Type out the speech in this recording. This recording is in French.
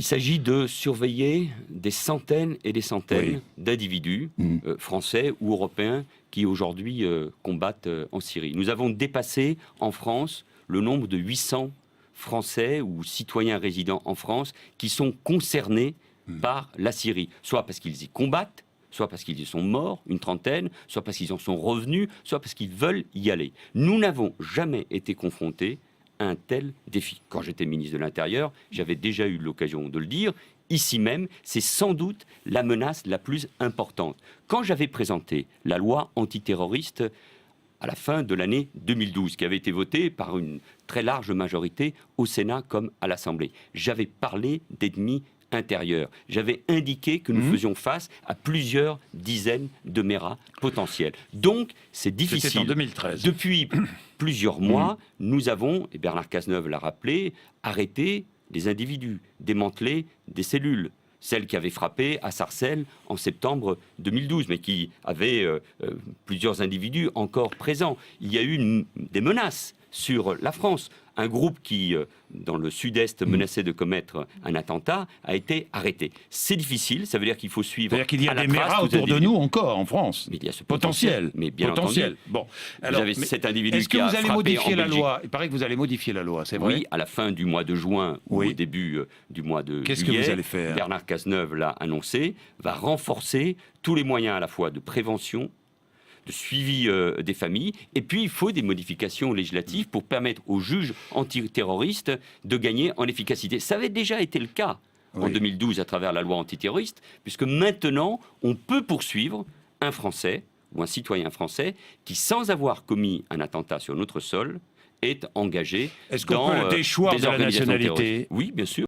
Il s'agit de surveiller des centaines et des centaines d'individus français ou européens qui aujourd'hui combattent en Syrie. Nous avons dépassé en France le nombre de 800 Français ou citoyens résidents en France qui sont concernés par la Syrie, soit parce qu'ils y combattent, soit parce qu'ils y sont morts, une trentaine, soit parce qu'ils en sont revenus, soit parce qu'ils veulent y aller. Nous n'avons jamais été confrontés à un tel défi. Quand j'étais ministre de l'Intérieur, j'avais déjà eu l'occasion de le dire. Ici même, c'est sans doute la menace la plus importante. Quand j'avais présenté la loi antiterroriste à la fin de l'année 2012, qui avait été votée par une très large majorité au Sénat comme à l'Assemblée, j'avais parlé d'ennemis intérieurs. J'avais indiqué que nous faisions face à plusieurs dizaines de méras potentiels. Donc, c'est difficile. C'était en 2013. Depuis plusieurs mois, nous avons, et Bernard Cazeneuve l'a rappelé, arrêté des individus, démantelé des cellules. Celle qui avait frappé à Sarcelles en septembre 2012, mais qui avait plusieurs individus encore présents. Il y a eu des menaces sur la France. Un groupe qui, dans le sud-est, menaçait de commettre un attentat, a été arrêté. C'est difficile, ça veut dire qu'il faut suivre. C'est-à-dire qu'il y a des méras autour de nous encore en France. Mais il y a ce potentiel. Mais bien potentiel. entendu. Bon, alors, vous avez cet individu est-ce que qui a vous allez frappé modifier en la Belgique. loi? Il paraît que vous allez modifier la loi, c'est vrai? Oui, à la fin du mois de juin ou au début du mois de Qu'est-ce juillet. que vous allez faire? Bernard Cazeneuve l'a annoncé, va renforcer tous les moyens à la fois de prévention, de suivi des familles, et puis il faut des modifications législatives pour permettre aux juges antiterroristes de gagner en efficacité. Ça avait déjà été le cas en 2012 à travers la loi antiterroriste, puisque maintenant on peut poursuivre un Français ou un citoyen français qui, sans avoir commis un attentat sur notre sol, est engagé Est-ce qu'on dans peut le déchoir des de la organisations nationalité? terroristes. Oui, bien sûr.